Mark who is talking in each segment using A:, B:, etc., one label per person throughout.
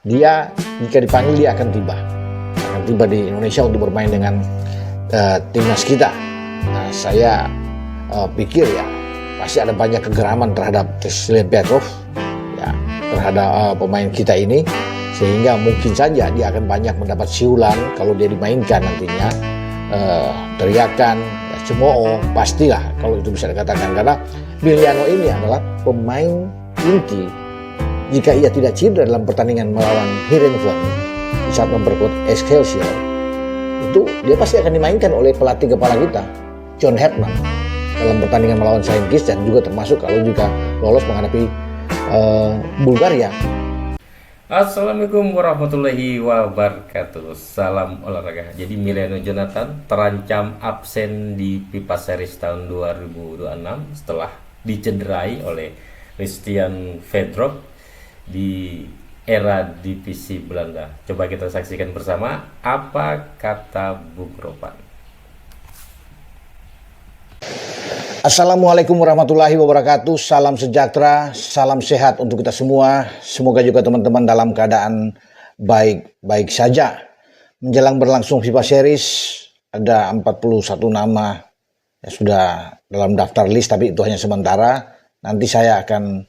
A: dia jika dipanggil dia akan tiba di Indonesia untuk bermain dengan timnas kita. Nah, saya pikir ya pasti ada banyak kegeraman terhadap Vasilij Petrov ya, terhadap pemain kita ini, sehingga mungkin saja dia akan banyak mendapat siulan kalau dia dimainkan nantinya, teriakan ya, cemooh pastilah kalau itu bisa dikatakan, karena Emiliano ini adalah pemain inti. Jika ia tidak cedera dalam pertandingan melawan Heerenveen saat memperkuat Excelsior, itu dia pasti akan dimainkan oleh pelatih kepala kita, John Herdman, dalam pertandingan melawan Saint Kitts, dan juga termasuk kalau juga lolos menghadapi Bulgaria.
B: Assalamualaikum warahmatullahi wabarakatuh. Salam olahraga. Jadi Emiliano Jonathan terancam absen di FIFA Series tahun 2026 setelah dicederai oleh Christian Petrov di era divisi Belanda. Coba kita saksikan bersama apa kata Bung Ropan.
A: Assalamualaikum warahmatullahi wabarakatuh. Salam sejahtera, salam sehat untuk kita semua. Semoga juga teman-teman dalam keadaan baik-baik saja. Menjelang berlangsung FIFA Series, ada 41 nama yang sudah dalam daftar list, tapi itu hanya sementara. Nanti saya akan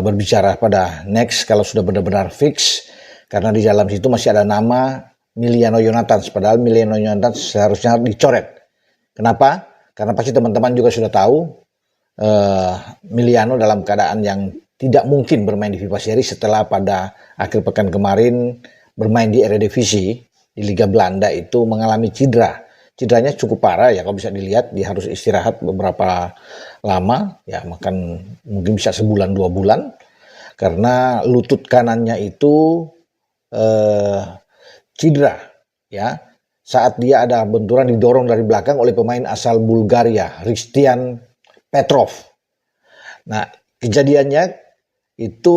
A: berbicara pada next kalau sudah benar-benar fix, karena di dalam situ masih ada nama Emiliano Jonathan, padahal Emiliano Jonathan seharusnya dicoret. Kenapa? Karena pasti teman-teman juga sudah tahu Emiliano dalam keadaan yang tidak mungkin bermain di FIFA Series setelah pada akhir pekan kemarin bermain di Eredivisie di Liga Belanda itu mengalami cedera. Cederanya cukup parah ya, kalau bisa dilihat dia harus istirahat beberapa lama ya, makan mungkin bisa sebulan 2 bulan, karena lutut kanannya itu cedera ya, saat dia ada benturan didorong dari belakang oleh pemain asal Bulgaria, Christian Petrov. Nah, kejadiannya itu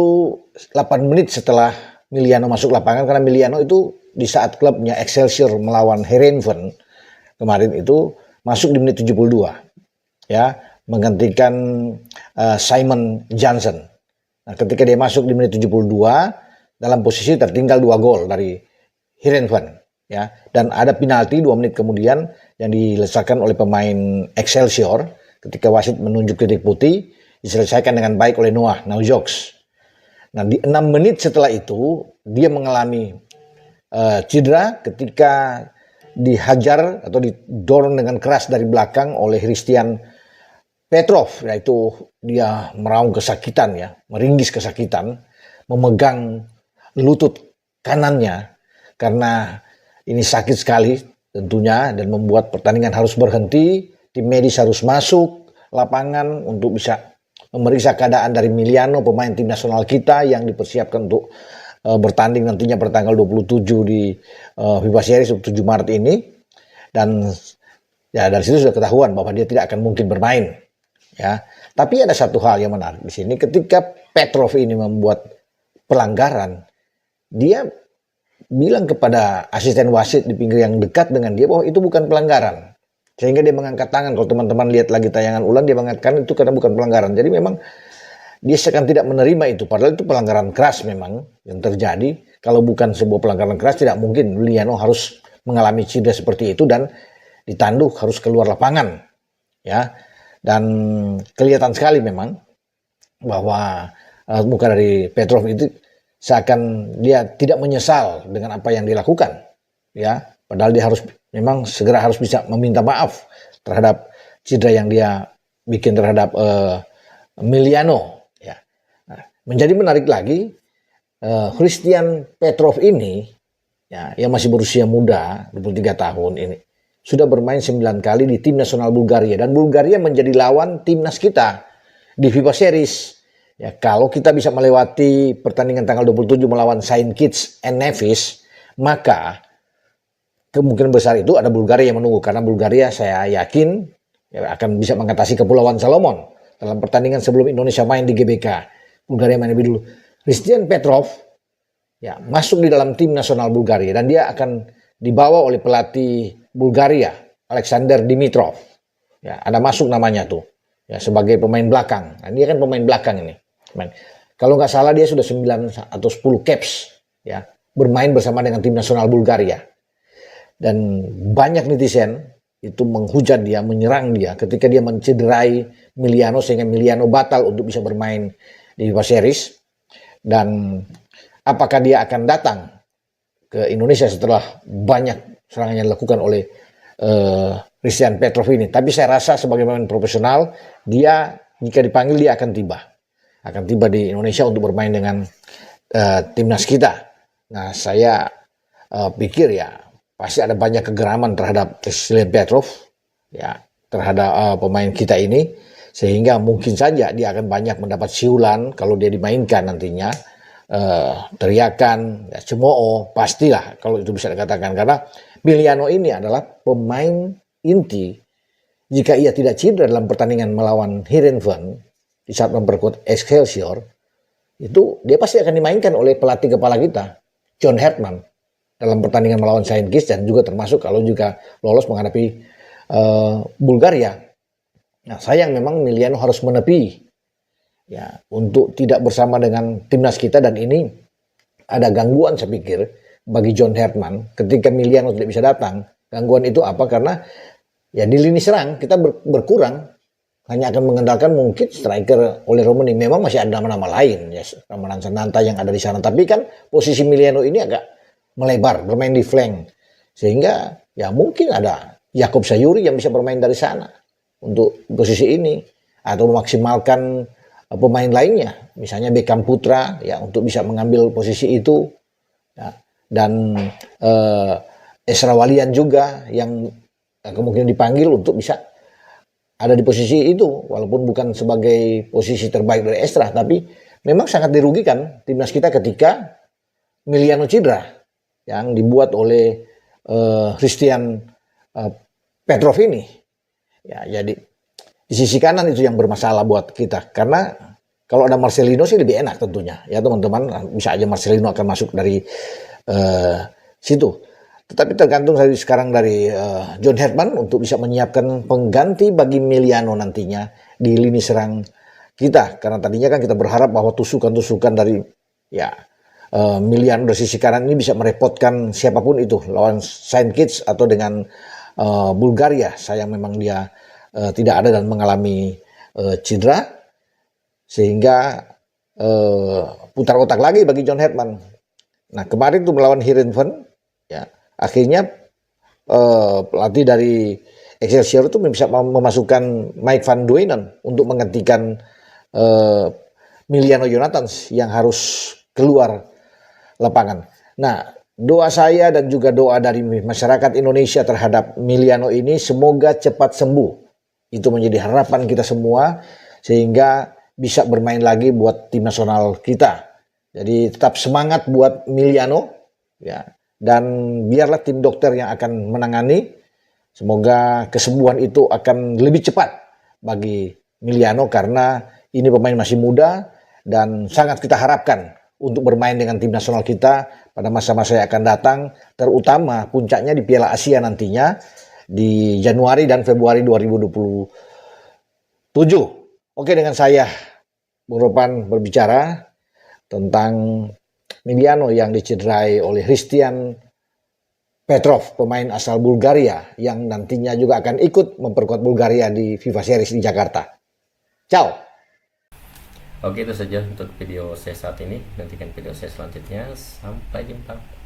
A: 8 menit setelah Emiliano masuk lapangan, karena Emiliano itu di saat klubnya Excelsior melawan Heerenveen kemarin itu masuk di menit 72 ya, menggantikan Simon Jansen. Nah, ketika dia masuk di menit 72 dalam posisi tertinggal 2 gol dari Heerenveen ya, dan ada penalti 2 menit kemudian yang dilesakan oleh pemain Excelsior ketika wasit menunjuk titik putih, diselesaikan dengan baik oleh Noah Naujoks. Nah, di 6 menit setelah itu dia mengalami cedera ketika dihajar atau didorong dengan keras dari belakang oleh Christian Petrov, yaitu dia meraung kesakitan ya, meringis kesakitan, memegang lutut kanannya, karena ini sakit sekali tentunya dan membuat pertandingan harus berhenti. Tim medis harus masuk lapangan untuk bisa memeriksa keadaan dari Emiliano, pemain tim nasional kita yang dipersiapkan untuk bertanding nantinya bertanggal 27 di FIFA Series 7 Maret ini. Dan ya dari situ sudah ketahuan bahwa dia tidak akan mungkin bermain ya. Tapi ada satu hal yang menarik di sini, ketika Petrov ini membuat pelanggaran, dia bilang kepada asisten wasit di pinggir yang dekat dengan dia bahwa itu bukan pelanggaran, sehingga dia mengangkat tangan. Kalau teman-teman lihat lagi tayangan ulang, dia mengatakan itu karena bukan pelanggaran. Jadi memang dia seakan tidak menerima itu, padahal itu pelanggaran keras memang yang terjadi. Kalau bukan sebuah pelanggaran keras, tidak mungkin Emiliano harus mengalami cedera seperti itu dan ditanduk harus keluar lapangan ya. Dan kelihatan sekali memang bahwa muka dari Petrov itu seakan dia tidak menyesal dengan apa yang dilakukan ya, padahal dia harus memang segera harus bisa meminta maaf terhadap cedera yang dia bikin terhadap Emiliano ya. Nah, menjadi menarik lagi, Christian Petrov ini ya, yang masih berusia muda 23 tahun ini sudah bermain 9 kali di tim nasional Bulgaria, dan Bulgaria menjadi lawan timnas kita di FIFA Series. Ya, kalau kita bisa melewati pertandingan tanggal 27 melawan Saint Kitts and Nevis, maka kemungkinan besar itu ada Bulgaria yang menunggu, karena Bulgaria saya yakin ya, akan bisa mengatasi Kepulauan Salomon dalam pertandingan sebelum Indonesia main di GBK. Bulgaria main lebih dulu. Christian Petrov ya masuk di dalam tim nasional Bulgaria, dan dia akan dibawa oleh pelatih Bulgaria Alexander Dimitrov. Ya, ada masuk namanya tuh ya sebagai pemain belakang. Nah, dia kan pemain belakang ini. Kalau nggak salah dia sudah 9 atau 10 caps ya, bermain bersama dengan tim nasional Bulgaria. Dan banyak netizen itu menghujat dia, menyerang dia ketika dia mencederai Miliano sehingga Miliano batal untuk bisa bermain di FIFA Series. Dan apakah dia akan datang ke Indonesia setelah banyak serangan yang dilakukan oleh Hristijan Petrov ini. Tapi saya rasa sebagai pemain profesional, dia jika dipanggil dia akan tiba di Indonesia untuk bermain dengan timnas kita. Nah, saya pikir ya pasti ada banyak kegeraman terhadap Hristijan Petrov, ya, terhadap pemain kita ini, sehingga mungkin saja dia akan banyak mendapat siulan kalau dia dimainkan nantinya, teriakan, ya, cemooh, pastilah kalau itu bisa dikatakan, karena Miliano ini adalah pemain inti. Jika ia tidak cedera dalam pertandingan melawan Heerenveen di saat memperkuat Excelsior, itu dia pasti akan dimainkan oleh pelatih kepala kita, John Herdman, dalam pertandingan melawan Saint Kitts, dan juga termasuk kalau juga lolos menghadapi Bulgaria. Nah, sayang memang Miliano harus menepi, ya, untuk tidak bersama dengan timnas kita, dan ini ada gangguan saya pikir bagi John Herdman ketika Miliano tidak bisa datang. Gangguan itu apa? Karena ya di lini serang kita berkurang, hanya akan mengandalkan mungkin striker oleh Romani. Memang masih ada nama-nama lain, ya, Ramadan Sananta yang ada di sana, tapi kan posisi Miliano ini agak melebar, bermain di flank, sehingga ya mungkin ada Jakob Sayuri yang bisa bermain dari sana untuk posisi ini, atau memaksimalkan pemain lainnya, misalnya Beckham Putra, ya, untuk bisa mengambil posisi itu, ya. Dan Esra Walian juga yang kemungkinan dipanggil untuk bisa ada di posisi itu, walaupun bukan sebagai posisi terbaik dari Esra, tapi memang sangat dirugikan timnas kita ketika Miliano cedera yang dibuat oleh Hristijan Petrov ini. Ya, jadi di sisi kanan itu yang bermasalah buat kita, karena kalau ada Marcelino sih lebih enak tentunya, ya teman-teman, bisa aja Marcelino akan masuk dari situ. Tetapi tergantung sekarang dari John Herdman untuk bisa menyiapkan pengganti bagi Miliano nantinya di lini serang kita, karena tadinya kan kita berharap bahwa tusukan-tusukan dari ya Miliano dari sisi kanan ini bisa merepotkan siapapun itu lawan Saint Kitts atau dengan Bulgaria. Sayang memang dia tidak ada dan mengalami cedera, sehingga putar otak lagi bagi John Herdman. Nah, kemarin tuh melawan Heerenveen, ya, akhirnya pelatih dari Excelsior itu bisa memasukkan Mike van Duinen untuk menggantikan Miliano Jonathans yang harus keluar lapangan. Nah, doa saya dan juga doa dari masyarakat Indonesia terhadap Miliano ini semoga cepat sembuh. Itu menjadi harapan kita semua, sehingga bisa bermain lagi buat tim nasional kita. Jadi tetap semangat buat Miliano, ya, dan biarlah tim dokter yang akan menangani. Semoga kesembuhan itu akan lebih cepat bagi Miliano, karena ini pemain masih muda dan sangat kita harapkan untuk bermain dengan tim nasional kita pada masa-masa yang akan datang, terutama puncaknya di Piala Asia nantinya di Januari dan Februari 2027. Oke, dengan saya Bung Ropan berbicara tentang Miliano yang dicederai oleh Hristijan Petrov, pemain asal Bulgaria yang nantinya juga akan ikut memperkuat Bulgaria di FIFA Series di Jakarta. Ciao.
B: Oke, itu saja untuk video saya saat ini. Nantikan video saya selanjutnya. Sampai jumpa.